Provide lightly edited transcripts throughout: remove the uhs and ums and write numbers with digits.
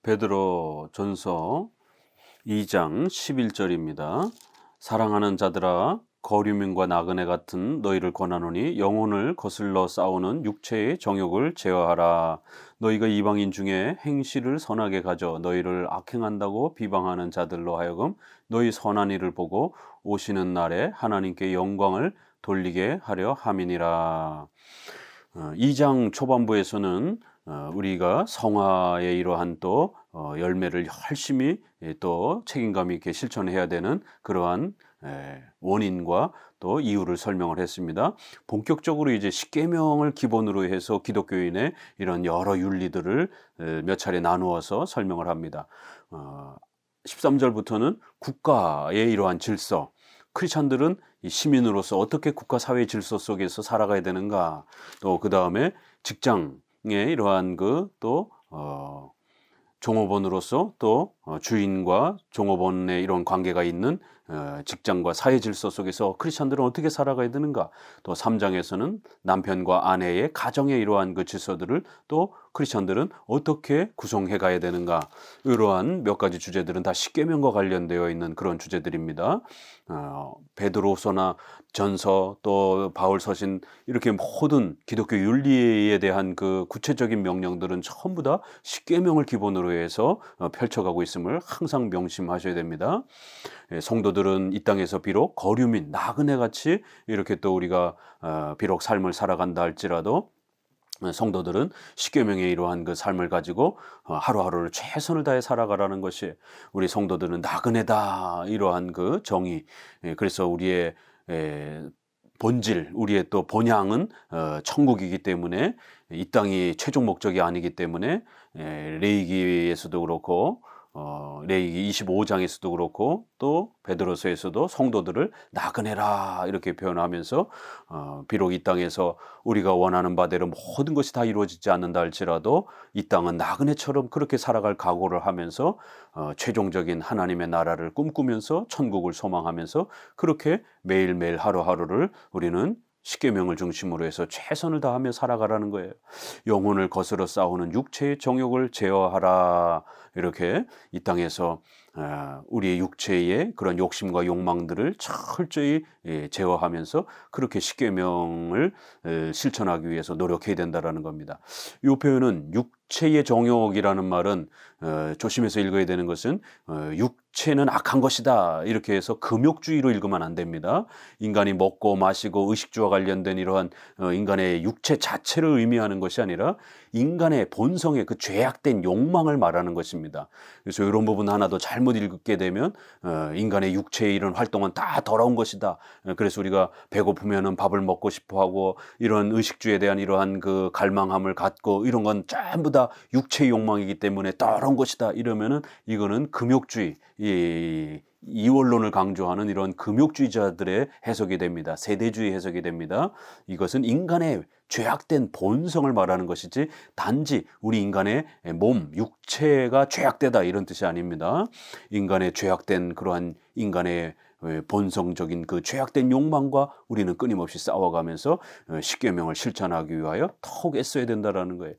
베드로 전서 2장 11절입니다. 사랑하는 자들아 거류민과 나그네 같은 너희를 권하노니 영혼을 거슬러 싸우는 육체의 정욕을 제어하라. 너희가 이방인 중에 행실을 선하게 가져 너희를 악행한다고 비방하는 자들로 하여금 너희 선한 일을 보고 오시는 날에 하나님께 영광을 돌리게 하려 함이니라. 2장 초반부에서는 우리가 성화의 이러한 또 열매를 열심히 또 책임감 있게 실천해야 되는 그러한 원인과 또 이유를 설명을 했습니다. 본격적으로 이제 십계명을 기본으로 해서 기독교인의 이런 여러 윤리들을 몇 차례 나누어서 설명을 합니다. 13절부터는 국가의 이러한 질서, 크리스찬들은 이 시민으로서 어떻게 국가 사회 질서 속에서 살아가야 되는가, 또 그 다음에 직장의 이러한 또 종업원으로서 또 주인과 종업원의 이런 관계가 있는 직장과 사회 질서 속에서 크리스찬들은 어떻게 살아가야 되는가, 또 3장에서는 남편과 아내의 가정의 이러한 그 질서들을 또 크리스찬들은 어떻게 구성해 가야 되는가, 이러한 몇 가지 주제들은 다 십계명과 관련되어 있는 그런 주제들입니다. 베드로서나 전서 또 바울 서신 이렇게 모든 기독교 윤리에 대한 그 구체적인 명령들은 전부 다 십계명을 기본으로 해서 펼쳐가고 있음을 항상 명심하셔야 됩니다. 성도들은 이 땅에서 비록 거류민 나그네 같이 이렇게 또 우리가 비록 삶을 살아간다 할지라도 성도들은 십계명의 이러한 그 삶을 가지고 하루하루를 최선을 다해 살아가라는 것이, 우리 성도들은 나그네다 이러한 그 정의, 그래서 우리의 본질, 우리의 또 본향은 천국이기 때문에 이 땅이 최종 목적이 아니기 때문에 레위기에서도 그렇고 레위기 25장에서도 그렇고 또 베드로서에서도 성도들을 나그네라 이렇게 표현하면서 비록 이 땅에서 우리가 원하는 바대로 모든 것이 다 이루어지지 않는다 할지라도 이 땅은 나그네처럼 그렇게 살아갈 각오를 하면서 최종적인 하나님의 나라를 꿈꾸면서 천국을 소망하면서 그렇게 매일매일 하루하루를 우리는 십계명을 중심으로 해서 최선을 다하며 살아가라는 거예요. 영혼을 거스러 싸우는 육체의 정욕을 제어하라. 이렇게 이 땅에서 우리의 육체의 그런 욕심과 욕망들을 철저히 제어하면서 그렇게 십계명을 실천하기 위해서 노력해야 된다라는 겁니다. 이 표현은 육체의 정욕이라는 말은 조심해서 읽어야 되는 것은 육체는 악한 것이다 이렇게 해서 금욕주의로 읽으면 안 됩니다. 인간이 먹고 마시고 의식주와 관련된 이러한 인간의 육체 자체를 의미하는 것이 아니라 인간의 본성의 그 죄악된 욕망을 말하는 것입니다. 그래서 이런 부분 하나도 잘못 읽게 되면 인간의 육체의 이런 활동은 다 더러운 것이다. 그래서 우리가 배고프면은 밥을 먹고 싶어하고 이런 의식주에 대한 이러한 그 갈망함을 갖고 이런 건 전부 다 육체의 욕망이기 때문에 더러운 것이다 이러면은 이거는 금욕주의, 이원론을 강조하는 이런 금욕주의자들의 해석이 됩니다. 세대주의 해석이 됩니다. 이것은 인간의 죄악된 본성을 말하는 것이지 단지 우리 인간의 몸, 육체가 죄악되다 이런 뜻이 아닙니다. 인간의 죄악된 그러한 인간의 본성적인 그 죄악된 욕망과 우리는 끊임없이 싸워가면서 십계명을 실천하기 위하여 더욱 애써야 된다라는 거예요.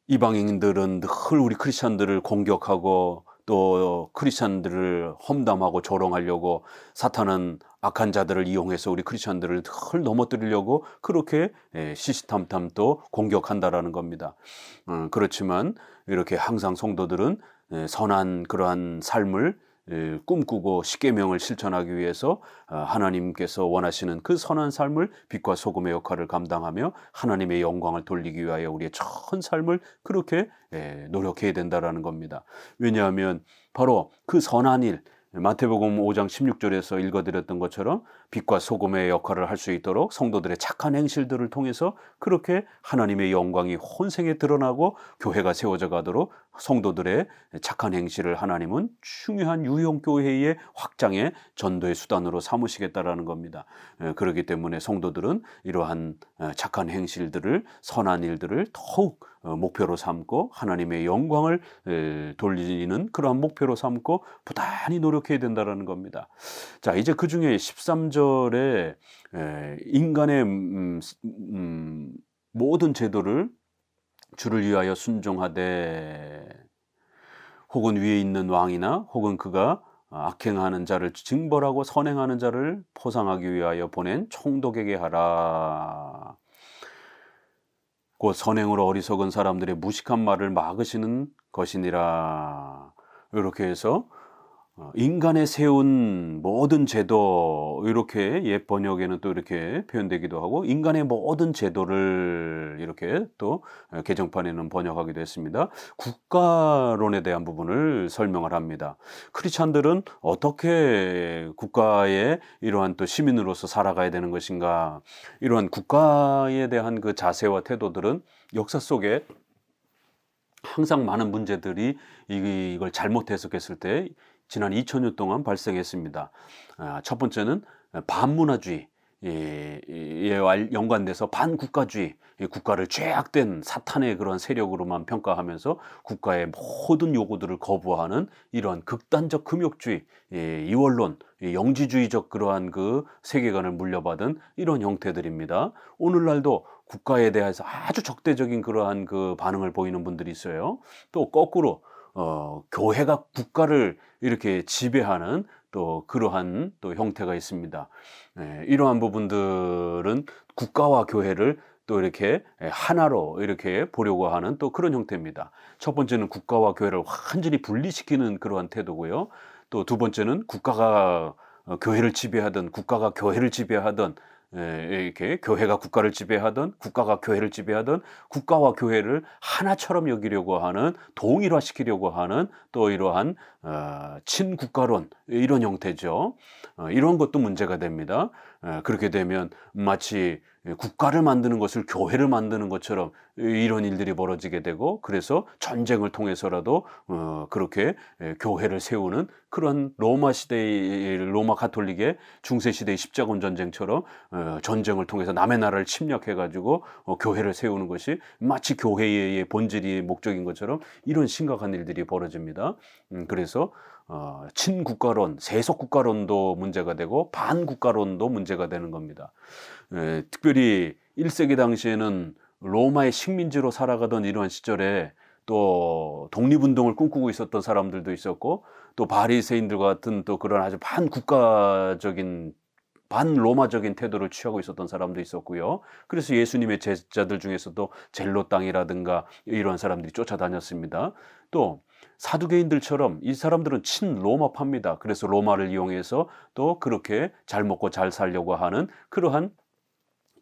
이방인들은 늘 우리 크리스찬들을 공격하고 또 크리스찬들을 험담하고 조롱하려고, 사탄은 악한 자들을 이용해서 우리 크리스찬들을 늘 넘어뜨리려고 그렇게 시시탐탐 또 공격한다라는 겁니다. 그렇지만 이렇게 항상 성도들은 선한 그러한 삶을 꿈꾸고 십계명을 실천하기 위해서 하나님께서 원하시는 그 선한 삶을 빛과 소금의 역할을 감당하며 하나님의 영광을 돌리기 위하여 우리의 전 삶을 그렇게 노력해야 된다라는 겁니다. 왜냐하면 바로 그 선한 일, 마태복음 5장 16절에서 읽어드렸던 것처럼 빛과 소금의 역할을 할 수 있도록 성도들의 착한 행실들을 통해서 그렇게 하나님의 영광이 혼생에 드러나고 교회가 세워져 가도록 성도들의 착한 행실을 하나님은 중요한 유형교회의 확장의 전도의 수단으로 삼으시겠다라는 겁니다. 그렇기 때문에 성도들은 이러한 착한 행실들을, 선한 일들을 더욱 목표로 삼고 하나님의 영광을 돌리는 그러한 목표로 삼고 부단히 노력해야 된다는 겁니다. 자, 이제 그 중에 13절에 인간의 모든 제도를 주를 위하여 순종하되 혹은 위에 있는 왕이나 혹은 그가 악행하는 자를 징벌하고 선행하는 자를 포상하기 위하여 보낸 총독에게 하라. 곧 선행으로 어리석은 사람들의 무식한 말을 막으시는 것이니라. 이렇게 해서 인간에 세운 모든 제도, 이렇게 옛 번역에는 또 이렇게 표현되기도 하고, 인간의 모든 제도를 이렇게 또 개정판에는 번역하기도 했습니다. 국가론에 대한 부분을 설명을 합니다. 크리스찬들은 어떻게 국가의 이러한 또 시민으로서 살아가야 되는 것인가, 이러한 국가에 대한 그 자세와 태도들은 역사 속에 항상 많은 문제들이 이걸 잘못 해석했을 때 지난 2000년 동안 발생했습니다. 첫 번째는 반문화주의, 에 연관돼서 반국가주의, 국가를 죄악된 사탄의 그런 세력으로만 평가하면서 국가의 모든 요구들을 거부하는 이러한 극단적 금욕주의, 이원론, 영지주의적 그러한 그 세계관을 물려받은 이런 형태들입니다. 오늘날도 국가에 대해서 아주 적대적인 그러한 그 반응을 보이는 분들이 있어요. 또 거꾸로 교회가 국가를 이렇게 지배하는 또 그러한 또 형태가 있습니다. 이러한 부분들은 국가와 교회를 또 이렇게 하나로 이렇게 보려고 하는 또 그런 형태입니다. 첫 번째는 국가와 교회를 완전히 분리시키는 그러한 태도고요. 또 두 번째는 국가가 교회를 지배하든 국가가 교회를 지배하든, 이렇게 교회가 국가를 지배하든 국가가 교회를 지배하든 국가와 교회를 하나처럼 여기려고 하는, 동일화시키려고 하는 또 이러한 친국가론, 이런 형태죠. 이런 것도 문제가 됩니다. 그렇게 되면 마치 국가를 만드는 것을 교회를 만드는 것처럼 이런 일들이 벌어지게 되고, 그래서 전쟁을 통해서라도 그렇게 교회를 세우는 그런 로마 시대의, 로마 가톨릭의 중세 시대의 십자군 전쟁처럼 전쟁을 통해서 남의 나라를 침략해 가지고 교회를 세우는 것이 마치 교회의 본질이 목적인 것처럼 이런 심각한 일들이 벌어집니다. 그래서 친국가론, 세속국가론도 문제가 되고 반국가론도 문제가 되는 겁니다. 특별히 1세기 당시에는 로마의 식민지로 살아가던 이러한 시절에 또 독립운동을 꿈꾸고 있었던 사람들도 있었고, 또 바리새인들 같은 또 그런 아주 반국가적인, 반로마적인 태도를 취하고 있었던 사람도 있었고요. 그래서 예수님의 제자들 중에서도 젤로 땅이라든가 이런 사람들이 쫓아다녔습니다. 또 사두개인들처럼 이 사람들은 친로마파입니다. 그래서 로마를 이용해서 또 그렇게 잘 먹고 잘 살려고 하는 그러한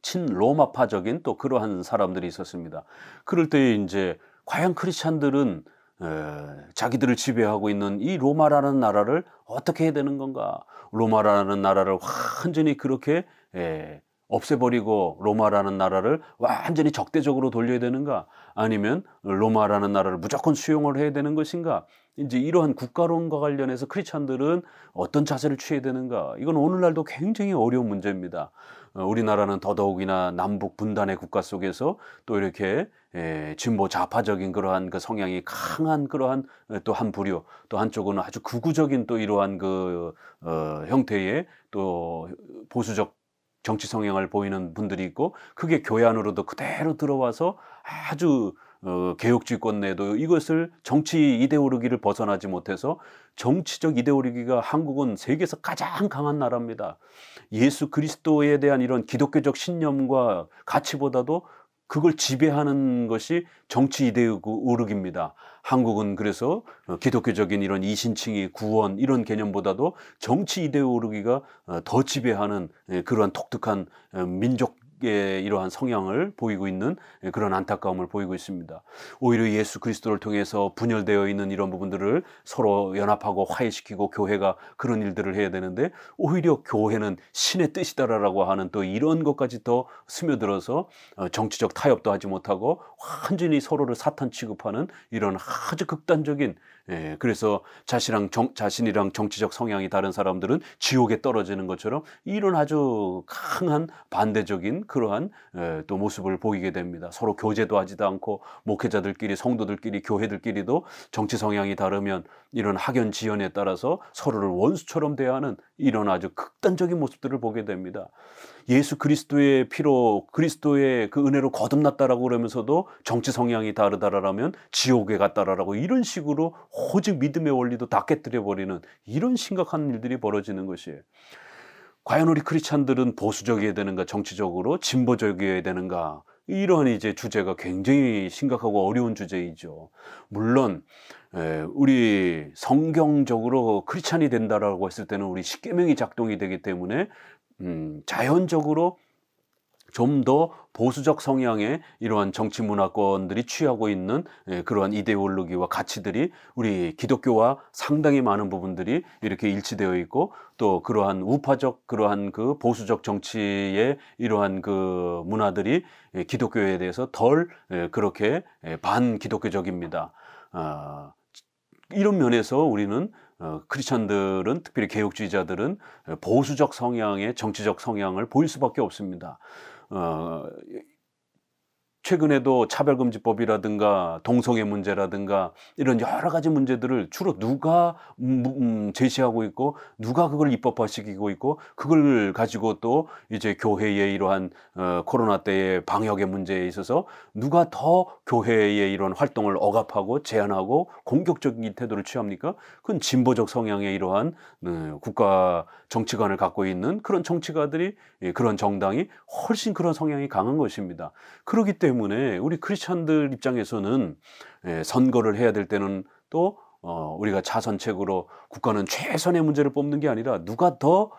친로마파적인 또 그러한 사람들이 있었습니다. 그럴 때 이제 과연 크리스찬들은 자기들을 지배하고 있는 이 로마라는 나라를 어떻게 해야 되는 건가? 로마라는 나라를 완전히 그렇게 없애버리고 로마라는 나라를 완전히 적대적으로 돌려야 되는가? 아니면 로마라는 나라를 무조건 수용을 해야 되는 것인가? 이제 이러한 국가론과 관련해서 크리스찬들은 어떤 자세를 취해야 되는가? 이건 오늘날도 굉장히 어려운 문제입니다. 우리나라는 더더욱이나 남북 분단의 국가 속에서 또 이렇게 진보 좌파적인 그러한 그 성향이 강한 그러한 또 한 부류, 또 한쪽은 아주 극우적인 또 이러한 그 형태의 또 보수적 정치 성향을 보이는 분들이 있고, 그게 교회 안으로도 그대로 들어와서 아주 개혁주의권 내도 이것을 정치 이데올로기를 벗어나지 못해서 정치적 이데올로기가 한국은 세계에서 가장 강한 나라입니다. 예수 그리스도에 대한 이런 기독교적 신념과 가치보다도 그걸 지배하는 것이 정치 이데올로기입니다. 한국은 그래서 기독교적인 이런 이신칭의 구원 이런 개념보다도 정치 이데올로기가 더 지배하는 그러한 독특한 민족의 이러한 성향을 보이고 있는 그런 안타까움을 보이고 있습니다. 오히려 예수 그리스도를 통해서 분열되어 있는 이런 부분들을 서로 연합하고 화해시키고 교회가 그런 일들을 해야 되는데, 오히려 교회는 신의 뜻이다라고 하는 또 이런 것까지 더 스며들어서 정치적 타협도 하지 못하고 완전히 서로를 사탄 취급하는 이런 아주 극단적인, 그래서 자신이랑 정치적 성향이 다른 사람들은 지옥에 떨어지는 것처럼 이런 아주 강한 반대적인 그러한 또 모습을 보이게 됩니다. 서로 교제도 하지도 않고 목회자들끼리 성도들끼리 교회들끼리도 정치 성향이 다르면 이런 학연 지연에 따라서 서로를 원수처럼 대하는 이런 아주 극단적인 모습들을 보게 됩니다. 예수 그리스도의 피로 그리스도의 그 은혜로 거듭났다라고 그러면서도 정치 성향이 다르다라면 지옥에 갔다라고 이런 식으로 오직 믿음의 원리도 다 깨뜨려 버리는 이런 심각한 일들이 벌어지는 것이에요. 과연 우리 크리스찬들은 보수적이어야 되는가, 정치적으로 진보적이어야 되는가, 이러한 이제 주제가 굉장히 심각하고 어려운 주제이죠. 물론 우리 성경적으로 크리스찬이 된다라고 했을 때는 우리 십계명이 작동이 되기 때문에 자연적으로 좀 더 보수적 성향의 이러한 정치 문화권들이 취하고 있는 그러한 이데올로기와 가치들이 우리 기독교와 상당히 많은 부분들이 이렇게 일치되어 있고, 또 그러한 우파적 그러한 그 보수적 정치의 이러한 그 문화들이 기독교에 대해서 덜 그렇게 반기독교적입니다. 이런 면에서 우리는 크리스천들은, 특별히 개혁주의자들은 보수적 성향의 정치적 성향을 보일 수밖에 없습니다. 최근에도 차별금지법이라든가 동성애 문제라든가 이런 여러 가지 문제들을 주로 누가 제시하고 있고, 누가 그걸 입법화시키고 있고, 그걸 가지고 또 이제 교회의 이러한 코로나 때의 방역의 문제에 있어서 누가 더 교회의 이런 활동을 억압하고 제한하고 공격적인 태도를 취합니까? 그건 진보적 성향의 이러한 국가 정치관을 갖고 있는 그런 정치가들이, 그런 정당이 훨씬 그런 성향이 강한 것입니다. 그렇기 때문에 우리 크리스천들 입장에서는 선거를 해야 될 때는 또 우리가 자선책으로 국가는 최선의 문제를 뽑는 게 아니라 누가 더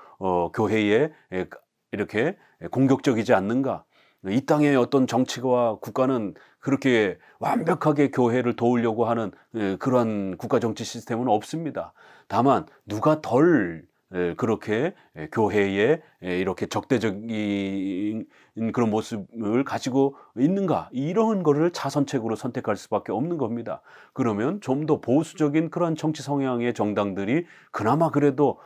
교회에 이렇게 공격적이지 않는가, 이 땅의 어떤 정치와 국가는 그렇게 완벽하게 교회를 도우려고 하는 그러한 국가 정치 시스템은 없습니다. 다만 누가 덜 그렇게 교회에 이렇게 적대적인 그런 모습을 가지고 있는가, 이런 거를 자선책으로 선택할 수밖에 없는 겁니다. 그러면 좀 더 보수적인 그런 정치 성향의 정당들이 그나마 그래도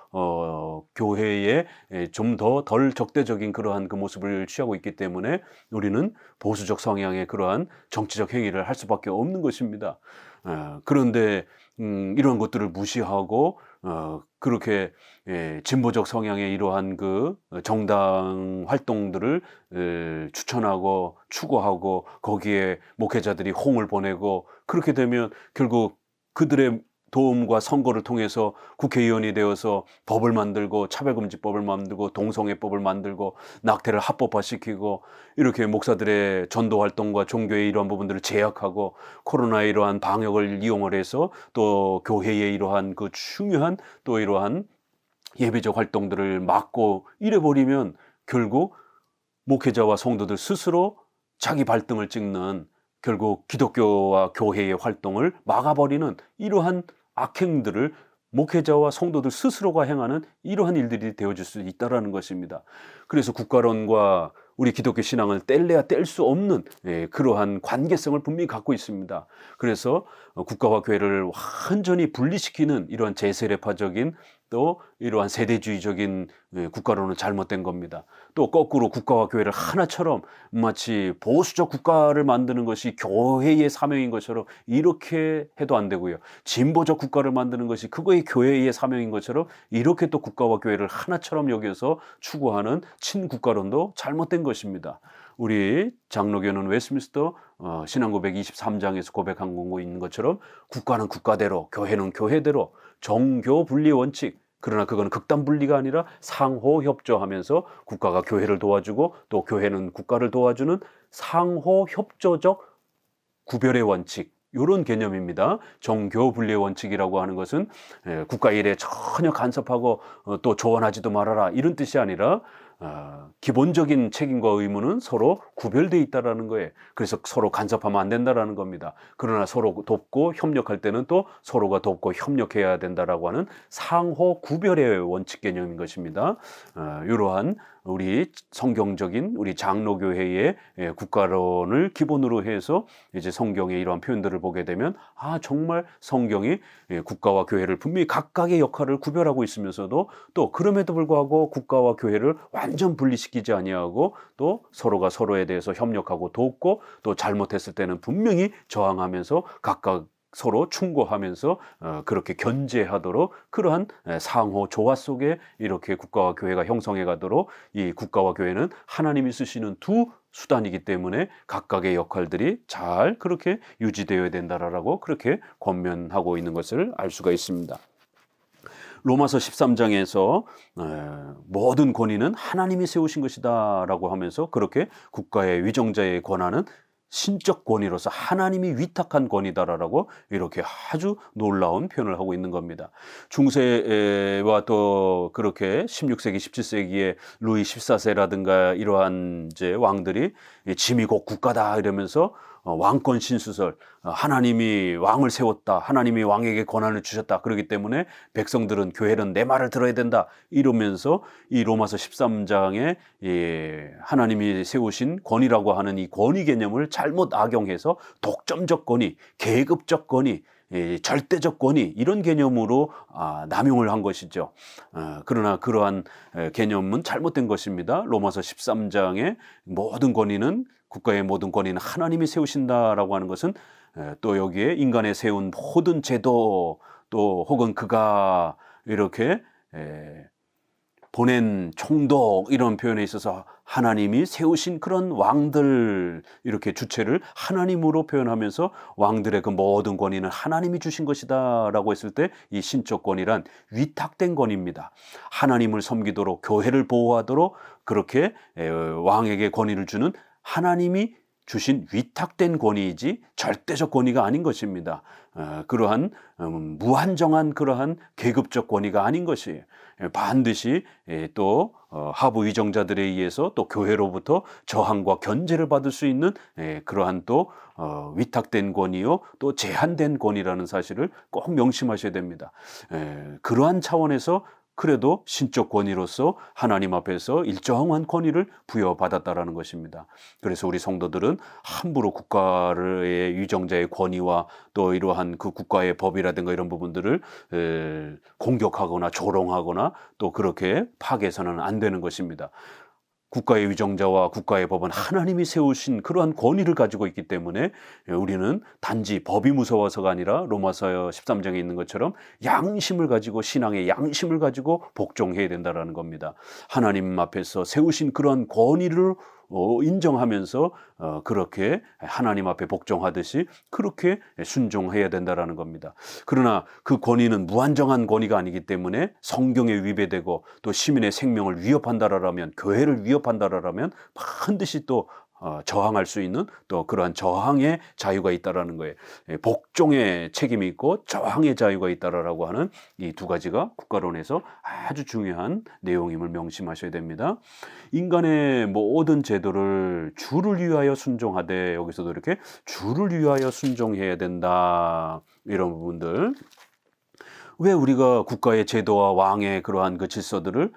교회에 좀 더 덜 적대적인 그러한 그 모습을 취하고 있기 때문에 우리는 보수적 성향의 그러한 정치적 행위를 할 수밖에 없는 것입니다. 그런데 이런 것들을 무시하고 그렇게 진보적 성향의 이러한 그 정당 활동들을 추천하고 추구하고 거기에 목회자들이 홍을 보내고, 그렇게 되면 결국 그들의 도움과 선거를 통해서 국회의원이 되어서 법을 만들고, 차별금지법을 만들고, 동성애법을 만들고, 낙태를 합법화시키고, 이렇게 목사들의 전도활동과 종교의 이러한 부분들을 제약하고, 코로나의 이러한 방역을 이용을 해서 또 교회의 이러한 그 중요한 또 이러한 예배적 활동들을 막고 이래버리면 결국 목회자와 성도들 스스로 자기 발등을 찍는, 결국 기독교와 교회의 활동을 막아버리는 이러한 악행들을 목회자와 성도들 스스로가 행하는 이러한 일들이 되어질 수 있다는 것입니다. 그래서 국가론과 우리 기독교 신앙을 뗄래야 뗄 수 없는 그러한 관계성을 분명히 갖고 있습니다. 그래서 국가와 교회를 완전히 분리시키는 이러한 제세례파적인 또 이러한 세대주의적인 국가론은 잘못된 겁니다. 또 거꾸로 국가와 교회를 하나처럼 마치 보수적 국가를 만드는 것이 교회의 사명인 것처럼 이렇게 해도 안 되고요. 진보적 국가를 만드는 것이 그거의 교회의 사명인 것처럼 이렇게 또 국가와 교회를 하나처럼 여겨서 추구하는 친국가론도 잘못된 것입니다. 우리 장로교는 웨스트민스터 신앙고백 23장에서 고백하고 있는 것처럼 국가는 국가대로, 교회는 교회대로, 정교 분리 원칙, 그러나 그건 극단 분리가 아니라 상호 협조하면서 국가가 교회를 도와주고 또 교회는 국가를 도와주는 상호 협조적 구별의 원칙, 이런 개념입니다. 정교 분리의 원칙이라고 하는 것은 국가 일에 전혀 간섭하고 또 조언하지도 말아라, 이런 뜻이 아니라 기본적인 책임과 의무는 서로 구별되어 있다는 거예요. 그래서 서로 간섭하면 안 된다는 겁니다. 그러나 서로 돕고 협력할 때는 또 서로가 돕고 협력해야 된다라고 하는 상호 구별의 원칙 개념인 것입니다. 이러한 우리 성경적인 우리 장로교회의 국가론을 기본으로 해서 이제 성경의 이러한 표현들을 보게 되면 정말 성경이 국가와 교회를 분명히 각각의 역할을 구별하고 있으면서도 또 그럼에도 불구하고 국가와 교회를 완전 분리시키지 아니하고 또 서로가 서로에 대해서 협력하고 돕고 또 잘못했을 때는 분명히 저항하면서 각각 서로 충고하면서 그렇게 견제하도록 그러한 상호 조화 속에 이렇게 국가와 교회가 형성해 가도록 이 국가와 교회는 하나님이 쓰시는 두 수단이기 때문에 각각의 역할들이 잘 그렇게 유지되어야 된다라고 그렇게 권면하고 있는 것을 알 수가 있습니다. 로마서 13장에서 모든 권위는 하나님이 세우신 것이다 라고 하면서 그렇게 국가의 위정자의 권한은 신적 권위로서 하나님이 위탁한 권위다라고 이렇게 아주 놀라운 표현을 하고 있는 겁니다. 중세와 또 그렇게 16세기, 17세기의 루이 14세라든가 이러한 이제 왕들이 짐이 곧 국가다 이러면서 왕권 신수설, 하나님이 왕을 세웠다, 하나님이 왕에게 권한을 주셨다 그러기 때문에 백성들은 교회는 내 말을 들어야 된다 이러면서 이 로마서 13장에 하나님이 세우신 권위라고 하는 이 권위 개념을 잘못 악용해서 독점적 권위, 계급적 권위, 절대적 권위 이런 개념으로 남용을 한 것이죠. 그러나 그러한 개념은 잘못된 것입니다. 로마서 13장의 모든 권위는 국가의 모든 권위는 하나님이 세우신다라고 하는 것은 또 여기에 인간의 세운 모든 제도 또 혹은 그가 이렇게 보낸 총독 이런 표현에 있어서 하나님이 세우신 그런 왕들 이렇게 주체를 하나님으로 표현하면서 왕들의 그 모든 권위는 하나님이 주신 것이다 라고 했을 때 이 신적 권위란 위탁된 권위입니다. 하나님을 섬기도록 교회를 보호하도록 그렇게 왕에게 권위를 주는 하나님이 주신 위탁된 권위이지 절대적 권위가 아닌 것입니다. 그러한 무한정한 그러한 계급적 권위가 아닌 것이에요. 반드시 또 하부 위정자들에 의해서 또 교회로부터 저항과 견제를 받을 수 있는 그러한 또 위탁된 권위요 또 제한된 권위라는 사실을 꼭 명심하셔야 됩니다. 그러한 차원에서 그래도 신적 권위로서 하나님 앞에서 일정한 권위를 부여받았다라는 것입니다. 그래서 우리 성도들은 함부로 국가의 위정자의 권위와 또 이러한 그 국가의 법이라든가 이런 부분들을 공격하거나 조롱하거나 또 그렇게 파괴해서는 안 되는 것입니다. 국가의 위정자와 국가의 법은 하나님이 세우신 그러한 권위를 가지고 있기 때문에 우리는 단지 법이 무서워서가 아니라 로마서 13장에 있는 것처럼 양심을 가지고 신앙의 양심을 가지고 복종해야 된다는 겁니다. 하나님 앞에서 세우신 그러한 권위를 인정하면서 그렇게 하나님 앞에 복종하듯이 그렇게 순종해야 된다라는 겁니다. 그러나 그 권위는 무한정한 권위가 아니기 때문에 성경에 위배되고 또 시민의 생명을 위협한다라면 교회를 위협한다라면 반드시 또 저항할 수 있는 또 그러한 저항의 자유가 있다라는 거예요. 복종의 책임이 있고 저항의 자유가 있다라고 하는 이 두 가지가 국가론에서 아주 중요한 내용임을 명심하셔야 됩니다. 인간의 모든 제도를 주를 위하여 순종하되 여기서도 이렇게 주를 위하여 순종해야 된다 이런 부분들. 왜 우리가 국가의 제도와 왕의 그러한 그 질서들을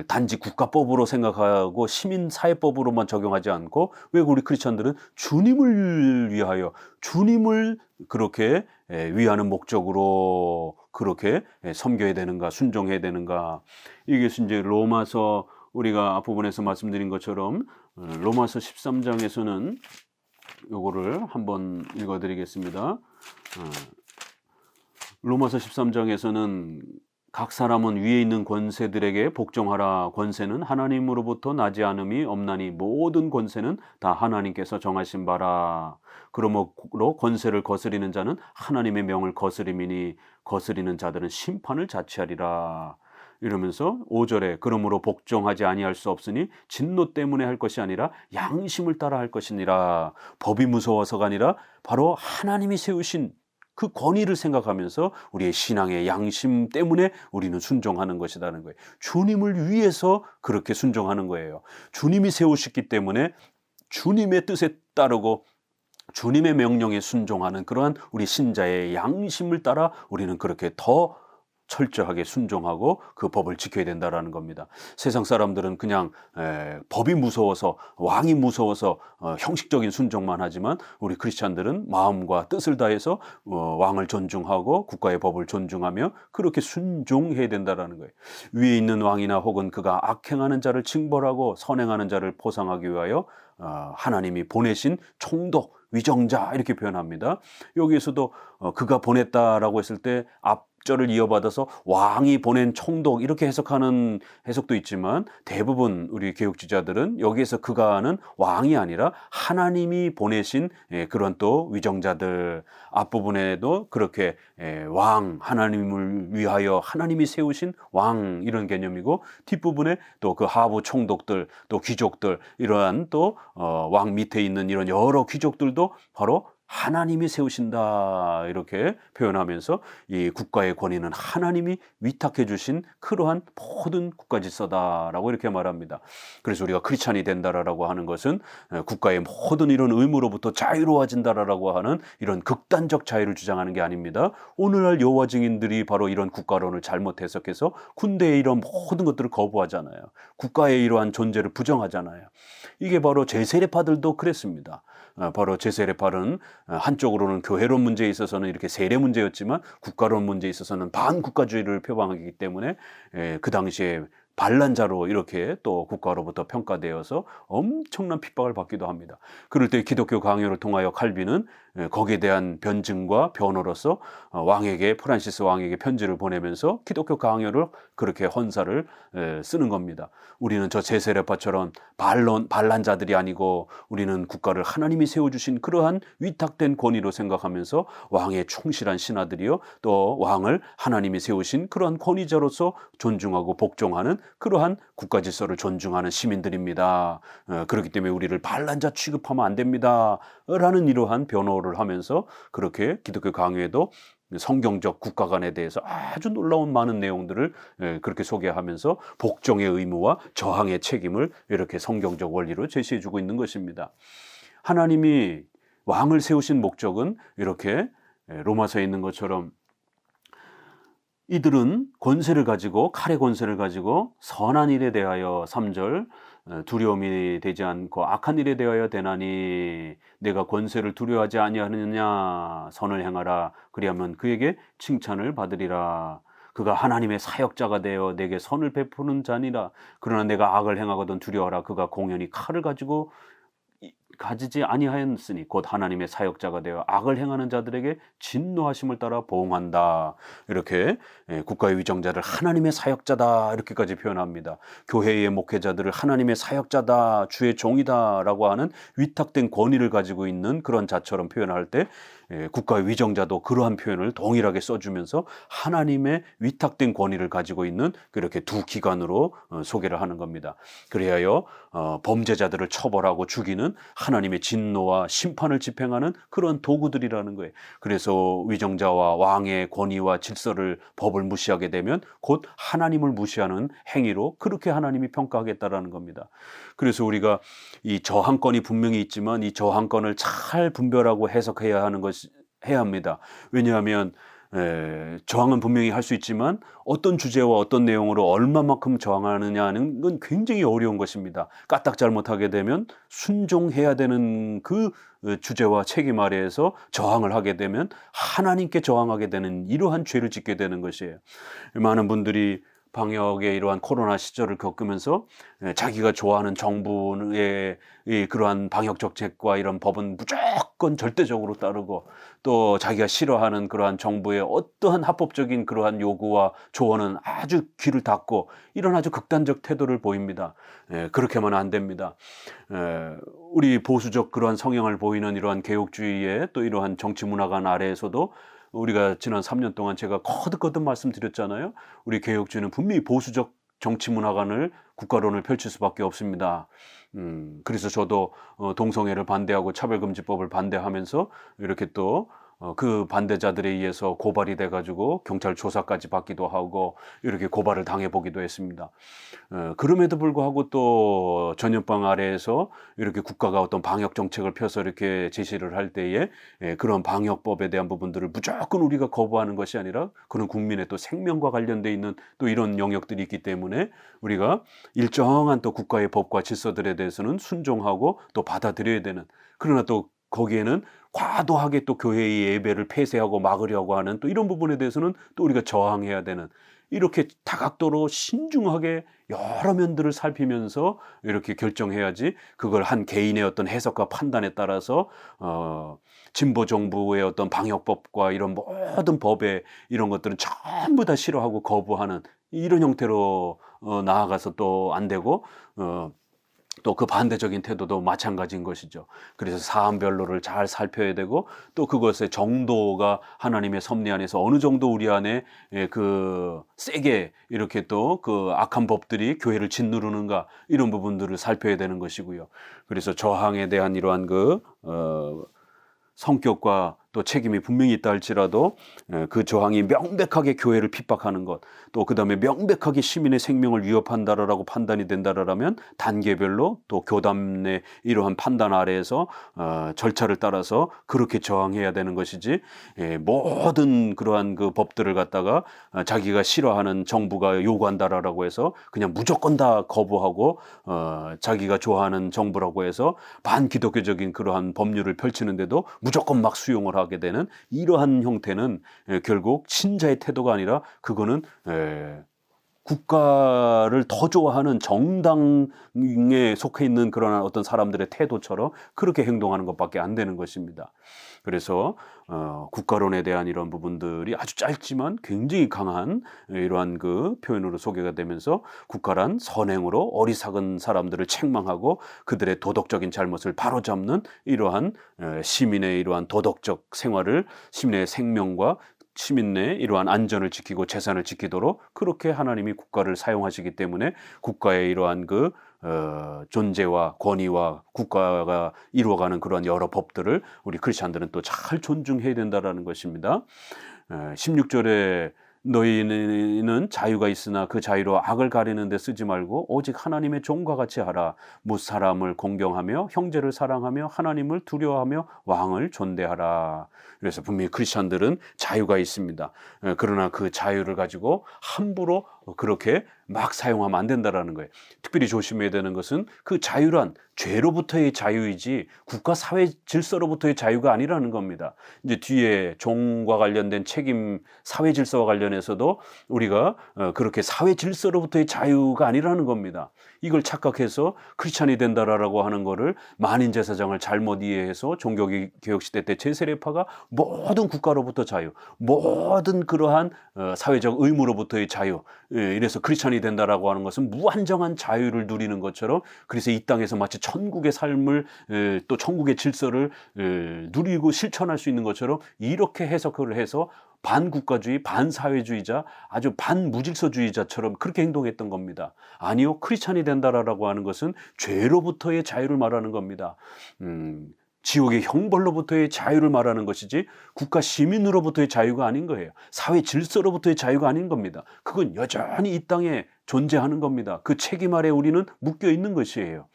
단지 국가법으로 생각하고 시민사회법으로만 적용하지 않고 왜 우리 크리스천들은 주님을 위하여 주님을 그렇게 위하는 목적으로 그렇게 섬겨야 되는가 순종해야 되는가 이게 이제 로마서 우리가 앞부분에서 말씀드린 것처럼 로마서 13장에서는 요거를 한번 읽어드리겠습니다. 로마서 13장에서는 각 사람은 위에 있는 권세들에게 복종하라. 권세는 하나님으로부터 나지 않음이 없나니 모든 권세는 다 하나님께서 정하신 바라. 그러므로 권세를 거스리는 자는 하나님의 명을 거스림이니 거스리는 자들은 심판을 자취하리라. 이러면서 5절에 그러므로 복종하지 아니할 수 없으니 진노 때문에 할 것이 아니라 양심을 따라 할 것이니라. 법이 무서워서가 아니라 바로 하나님이 세우신 그 권위를 생각하면서 우리의 신앙의 양심 때문에 우리는 순종하는 것이라는 거예요. 주님을 위해서 그렇게 순종하는 거예요. 주님이 세우셨기 때문에 주님의 뜻에 따르고 주님의 명령에 순종하는 그러한 우리 신자의 양심을 따라 우리는 그렇게 더 철저하게 순종하고 그 법을 지켜야 된다라는 겁니다. 세상 사람들은 그냥 법이 무서워서, 왕이 무서워서 형식적인 순종만 하지만, 우리 크리스찬들은 마음과 뜻을 다해서 왕을 존중하고 국가의 법을 존중하며 그렇게 순종해야 된다라는 거예요. 위에 있는 왕이나 혹은 그가 악행하는 자를 징벌하고 선행하는 자를 보상하기 위하여 하나님이 보내신 총독, 위정자, 이렇게 표현합니다. 여기에서도 그가 보냈다라고 했을 때 앞절을 이어받아서 왕이 보낸 총독, 이렇게 해석하는 해석도 있지만, 대부분 우리 개혁주의자들은 여기에서 그가는 왕이 아니라 하나님이 보내신 그런 또 위정자들, 앞부분에도 그렇게 왕, 하나님을 위하여 하나님이 세우신 왕, 이런 개념이고, 뒷부분에 또 그 하부 총독들, 또 귀족들, 이러한 또 왕 밑에 있는 이런 여러 귀족들도 바로 하나님이 세우신다, 이렇게 표현하면서 이 국가의 권위는 하나님이 위탁해 주신 그러한 모든 국가 질서다라고 이렇게 말합니다. 그래서 우리가 크리스찬이 된다라고 하는 것은 국가의 모든 이런 의무로부터 자유로워진다라고 하는 이런 극단적 자유를 주장하는 게 아닙니다. 오늘날 여호와 증인들이 바로 이런 국가론을 잘못 해석해서 군대의 이런 모든 것들을 거부하잖아요. 국가의 이러한 존재를 부정하잖아요. 이게 바로 제세례파들도 그랬습니다. 바로 제세례파는 한쪽으로는 교회론 문제에 있어서는 이렇게 세례 문제였지만, 국가론 문제에 있어서는 반국가주의를 표방하기 때문에 그 당시에 반란자로 이렇게 또 국가로부터 평가되어서 엄청난 핍박을 받기도 합니다. 그럴 때 기독교 강요를 통하여 칼빈은 거기에 대한 변증과 변호로서 프란시스 왕에게 편지를 보내면서 기독교 강요를 그렇게 헌사를 쓰는 겁니다. 우리는 저 제세례파처럼 반란자들이 아니고, 우리는 국가를 하나님이 세워주신 그러한 위탁된 권위로 생각하면서 왕의 충실한 신하들이요, 또 왕을 하나님이 세우신 그러한 권위자로서 존중하고 복종하는 그러한 국가 질서를 존중하는 시민들입니다. 그렇기 때문에 우리를 반란자 취급하면 안 됩니다 라는 이러한 변호를 하면서, 그렇게 기독교 강요에도 성경적 국가관에 대해서 아주 놀라운 많은 내용들을 그렇게 소개하면서 복종의 의무와 저항의 책임을 이렇게 성경적 원리로 제시해주고 있는 것입니다. 하나님이 왕을 세우신 목적은 이렇게 로마서에 있는 것처럼, 이들은 권세를 가지고, 칼의 권세를 가지고 선한 일에 대하여 3절 두려움이 되지 않고 악한 일에 대하여 되나니, 내가 권세를 두려워하지 아니하느냐, 선을 행하라, 그리하면 그에게 칭찬을 받으리라. 그가 하나님의 사역자가 되어 내게 선을 베푸는 자니라. 그러나 내가 악을 행하거든 두려워하라. 그가 공연히 칼을 가지지 아니하였으니 곧 하나님의 사역자가 되어 악을 행하는 자들에게 진노하심을 따라 보응한다. 이렇게 국가의 위정자를 하나님의 사역자다, 이렇게까지 표현합니다. 교회의 목회자들을 하나님의 사역자다, 주의 종이다 라고 하는 위탁된 권위를 가지고 있는 그런 자처럼 표현할 때, 국가의 위정자도 그러한 표현을 동일하게 써주면서 하나님의 위탁된 권위를 가지고 있는 그렇게 두 기관으로 소개를 하는 겁니다. 그리하여 범죄자들을 처벌하고 죽이는 하나님의 진노와 심판을 집행하는 그런 도구들이라는 거예요. 그래서 위정자와 왕의 권위와 질서를, 법을 무시하게 되면 곧 하나님을 무시하는 행위로 그렇게 하나님이 평가하겠다라는 겁니다. 그래서 우리가 이 저항권이 분명히 있지만, 이 저항권을 잘 분별하고 해석해야 해야 합니다. 왜냐하면 저항은 분명히 할 수 있지만 어떤 주제와 어떤 내용으로 얼마만큼 저항하느냐는 건 굉장히 어려운 것입니다. 까딱 잘못하게 되면 순종해야 되는 그 주제와 책임 아래에서 저항을 하게 되면 하나님께 저항하게 되는 이러한 죄를 짓게 되는 것이에요. 많은 분들이 방역의 이러한 코로나 시절을 겪으면서 자기가 좋아하는 정부의 그러한 방역 정책과 이런 법은 무조건 절대적으로 따르고, 또 자기가 싫어하는 그러한 정부의 어떠한 합법적인 그러한 요구와 조언은 아주 귀를 닫고, 이런 아주 극단적 태도를 보입니다. 그렇게만 안 됩니다. 우리 보수적 그러한 성향을 보이는 이러한 개혁주의의 또 이러한 정치 문화관 아래에서도, 우리가 지난 3년 동안 제가 거듭거듭 말씀드렸잖아요. 우리 개혁주의는 분명히 보수적 정치 문화관을, 국가론을 펼칠 수밖에 없습니다. 그래서 저도 동성애를 반대하고 차별금지법을 반대하면서 이렇게 또 그 반대자들에 의해서 고발이 돼가지고 경찰 조사까지 받기도 하고 이렇게 고발을 당해보기도 했습니다. 그럼에도 불구하고 또 전염병 아래에서 이렇게 국가가 어떤 방역 정책을 펴서 이렇게 제시를 할 때에 그런 방역법에 대한 부분들을 무조건 우리가 거부하는 것이 아니라 그런 국민의 또 생명과 관련돼 있는 또 이런 영역들이 있기 때문에 우리가 일정한 또 국가의 법과 질서들에 대해서는 순종하고 또 받아들여야 되는, 그러나 또 거기에는 과도하게 또 교회의 예배를 폐쇄하고 막으려고 하는 또 이런 부분에 대해서는 또 우리가 저항해야 되는, 이렇게 다각도로 신중하게 여러 면들을 살피면서 이렇게 결정해야지 그걸 한 개인의 어떤 해석과 판단에 따라서 진보 정부의 어떤 방역법과 이런 모든 법에 이런 것들은 전부 다 싫어하고 거부하는 이런 형태로 나아가서 또 안 되고 또 그 반대적인 태도도 마찬가지인 것이죠. 그래서 사안별로를 잘 살펴야 되고 또 그것의 정도가 하나님의 섭리 안에서 어느 정도 우리 안에 그 세게 이렇게 또 그 악한 법들이 교회를 짓누르는가 이런 부분들을 살펴야 되는 것이고요. 그래서 저항에 대한 이러한 성격과 또 책임이 분명히 있다 할지라도 그 저항이 명백하게 교회를 핍박하는 것, 또 그 다음에 명백하게 시민의 생명을 위협한다라고 판단이 된다라면 단계별로 또 교단의 이러한 판단 아래에서 절차를 따라서 그렇게 저항해야 되는 것이지, 모든 그러한 그 법들을 갖다가 자기가 싫어하는 정부가 요구한다라고 해서 그냥 무조건 다 거부하고 자기가 좋아하는 정부라고 해서 반기독교적인 그러한 법률을 펼치는데도 무조건 막 수용을 하게 되는 이러한 형태는 결국 신자의 태도가 아니라 그거는 국가를 더 좋아하는 정당에 속해 있는 그런 어떤 사람들의 태도처럼 그렇게 행동하는 것밖에 안 되는 것입니다. 그래서 국가론에 대한 이런 부분들이 아주 짧지만 굉장히 강한 이러한 그 표현으로 소개가 되면서 국가란 선행으로 어리석은 사람들을 책망하고 그들의 도덕적인 잘못을 바로잡는 이러한 시민의 이러한 도덕적 생활을, 시민의 생명과 시민의 이러한 안전을 지키고 재산을 지키도록 그렇게 하나님이 국가를 사용하시기 때문에 국가의 이러한 그 존재와 권위와 국가가 이루어가는 그러한 여러 법들을 우리 크리스찬들은 또 잘 존중해야 된다라는 것입니다. 16절에 너희는 자유가 있으나 그 자유로 악을 가리는 데 쓰지 말고 오직 하나님의 종과 같이 하라. 뭇 사람을 공경하며 형제를 사랑하며 하나님을 두려워하며 왕을 존대하라. 그래서 분명히 크리스찬들은 자유가 있습니다. 그러나 그 자유를 가지고 함부로 그렇게 막 사용하면 안 된다라는 거예요. 특별히 조심해야 되는 것은 그 자유란 죄로부터의 자유이지 국가 사회 질서로부터의 자유가 아니라는 겁니다. 이제 뒤에 종과 관련된 책임, 사회 질서와 관련해서도 우리가 그렇게 사회 질서로부터의 자유가 아니라는 겁니다. 이걸 착각해서 크리스찬이 된다라고 하는 거를 만인 제사장을 잘못 이해해서 종교개혁 시대 때 제세례파가 모든 국가로부터 자유, 모든 그러한 사회적 의무로부터의 자유, 이래서 크리스찬이 된다라고 하는 것은 무한정한 자유를 누리는 것처럼, 그래서 이 땅에서 마치 천국의 삶을 또 천국의 질서를 누리고 실천할 수 있는 것처럼 이렇게 해석을 해서 반국가주의, 반사회주의자, 아주 반무질서주의자처럼 그렇게 행동했던 겁니다. 아니요, 크리스찬이 된다라고 하는 것은 죄로부터의 자유를 말하는 겁니다. 지옥의 형벌로부터의 자유를 말하는 것이지 국가 시민으로부터의 자유가 아닌 거예요. 사회 질서로부터의 자유가 아닌 겁니다. 그건 여전히 이 땅에 존재하는 겁니다. 그 책임 아래 우리는 묶여 있는 것이에요.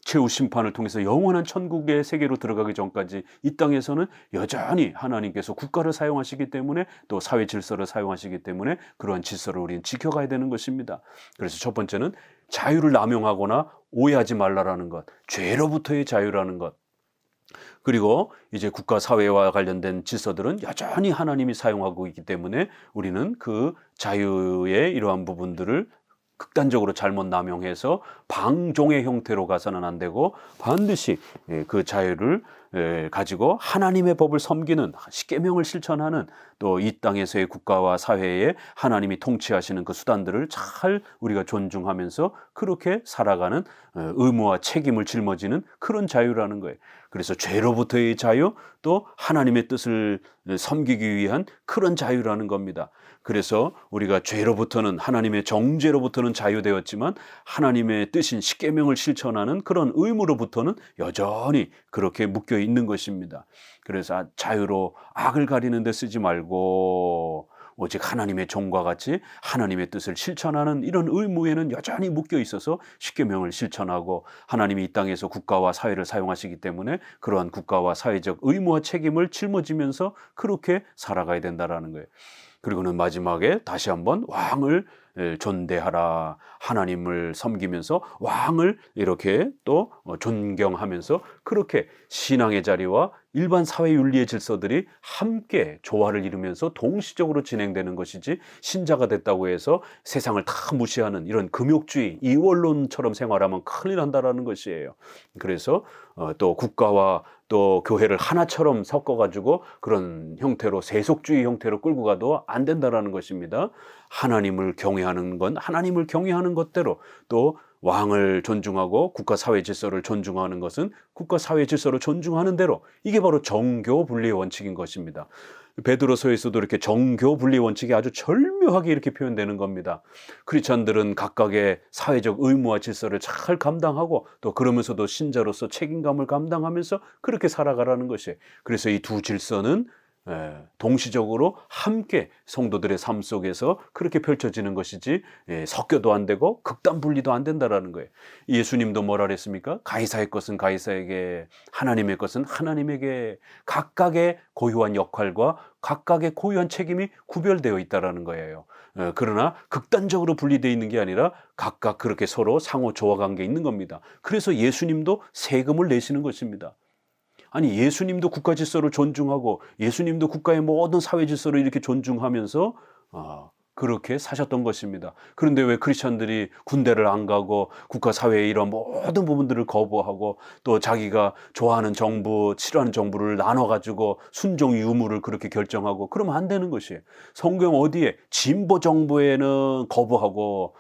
최후 심판을 통해서 영원한 천국의 세계로 들어가기 전까지 이 땅에서는 여전히 하나님께서 국가를 사용하시기 때문에 또 사회 질서를 사용하시기 때문에 그러한 질서를 우리는 지켜가야 되는 것입니다. 그래서 첫 번째는 자유를 남용하거나 오해하지 말라라는 것, 죄로부터의 자유라는 것. 그리고 이제 국가 사회와 관련된 질서들은 여전히 하나님이 사용하고 있기 때문에 우리는 그 자유의 이러한 부분들을 극단적으로 잘못 남용해서 방종의 형태로 가서는 안 되고 반드시 그 자유를 가지고 하나님의 법을 섬기는, 십계명을 실천하는, 또 이 땅에서의 국가와 사회에 하나님이 통치하시는 그 수단들을 잘 우리가 존중하면서 그렇게 살아가는 의무와 책임을 짊어지는 그런 자유라는 거예요. 그래서 죄로부터의 자유, 또 하나님의 뜻을 섬기기 위한 그런 자유라는 겁니다. 그래서 우리가 죄로부터는, 하나님의 정죄로부터는 자유되었지만 하나님의 뜻인 십계명을 실천하는 그런 의무로부터는 여전히 그렇게 묶여 있는 것입니다. 그래서 자유로 악을 가리는 데 쓰지 말고 오직 하나님의 종과 같이 하나님의 뜻을 실천하는 이런 의무에는 여전히 묶여 있어서 십계명을 실천하고, 하나님이 이 땅에서 국가와 사회를 사용하시기 때문에 그러한 국가와 사회적 의무와 책임을 짊어지면서 그렇게 살아가야 된다는 거예요. 그리고는 마지막에 다시 한번 왕을 존대하라, 하나님을 섬기면서 왕을 이렇게 또 존경하면서 그렇게 신앙의 자리와 일반 사회 윤리의 질서들이 함께 조화를 이루면서 동시적으로 진행되는 것이지, 신자가 됐다고 해서 세상을 다 무시하는 이런 금욕주의, 이원론처럼 생활하면 큰일 난다라는 것이에요. 그래서 또 국가와 또 교회를 하나처럼 섞어가지고 그런 형태로, 세속주의 형태로 끌고 가도 안 된다라는 것입니다. 하나님을 경외하는 건 하나님을 경외하는 것대로, 또 왕을 존중하고 국가 사회 질서를 존중하는 것은 국가 사회 질서를 존중하는 대로, 이게 바로 정교 분리의 원칙인 것입니다. 베드로서에서도 이렇게 정교 분리 원칙이 아주 절묘하게 이렇게 표현되는 겁니다. 크리스천들은 각각의 사회적 의무와 질서를 잘 감당하고, 또 그러면서도 신자로서 책임감을 감당하면서 그렇게 살아가라는 것이에요. 그래서 이 두 질서는 동시적으로 함께 성도들의 삶 속에서 그렇게 펼쳐지는 것이지, 섞여도 안 되고 극단 분리도 안 된다라는 거예요. 예수님도 뭐라 그랬습니까? 가이사의 것은 가이사에게, 하나님의 것은 하나님에게, 각각의 고유한 역할과 각각의 고유한 책임이 구별되어 있다라는 거예요. 그러나 극단적으로 분리되어 있는 게 아니라 각각 그렇게 서로 상호 조화 관계에 있는 겁니다. 그래서 예수님도 세금을 내시는 것입니다. 아니, 예수님도 국가 질서를 존중하고 예수님도 국가의 모든 사회 질서를 이렇게 존중하면서 그렇게 사셨던 것입니다. 그런데 왜 크리스천들이 군대를 안 가고 국가 사회의 이런 모든 부분들을 거부하고, 또 자기가 좋아하는 정부, 싫어하는 정부를 나눠가지고 순종 유무를 그렇게 결정하고, 그러면 안 되는 것이에요. 성경 어디에 진보 정부에는 거부하고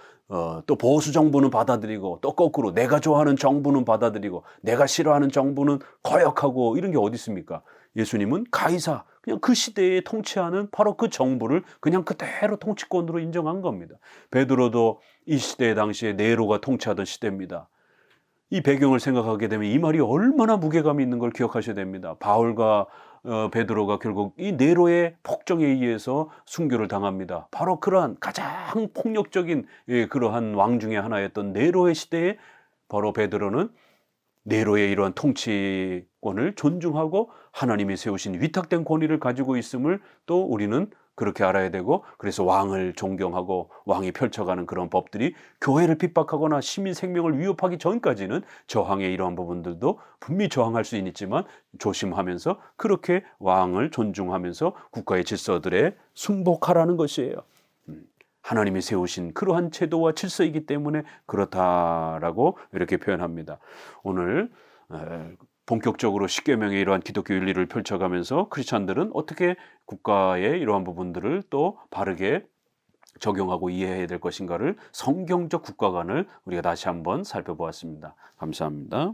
또 보수 정부는 받아들이고, 또 거꾸로 내가 좋아하는 정부는 받아들이고 내가 싫어하는 정부는 거역하고, 이런 게 어디 있습니까? 예수님은 가이사, 그냥 그 시대에 통치하는 바로 그 정부를 그냥 그대로 통치권으로 인정한 겁니다. 베드로도 이 시대 당시에 네로가 통치하던 시대입니다. 이 배경을 생각하게 되면 이 말이 얼마나 무게감이 있는 걸 기억하셔야 됩니다. 바울과 베드로가 결국 이 네로의 폭정에 의해서 순교를 당합니다. 바로 그러한 가장 폭력적인 그러한 왕 중에 하나였던 네로의 시대에 바로 베드로는 네로의 이러한 통치권을 존중하고 하나님이 세우신 위탁된 권위를 가지고 있음을 또 우리는 그렇게 알아야 되고, 그래서 왕을 존경하고 왕이 펼쳐가는 그런 법들이 교회를 핍박하거나 시민 생명을 위협하기 전까지는 저항의 이러한 부분들도 분명히 저항할 수 있지만 조심하면서 그렇게 왕을 존중하면서 국가의 질서들에 순복하라는 것이에요. 하나님이 세우신 그러한 제도와 질서이기 때문에 그렇다라고 이렇게 표현합니다. 오늘 본격적으로 십계명의 이러한 기독교 윤리를 펼쳐가면서 크리스찬들은 어떻게 국가의 이러한 부분들을 또 바르게 적용하고 이해해야 될 것인가를, 성경적 국가관을 우리가 다시 한번 살펴보았습니다. 감사합니다.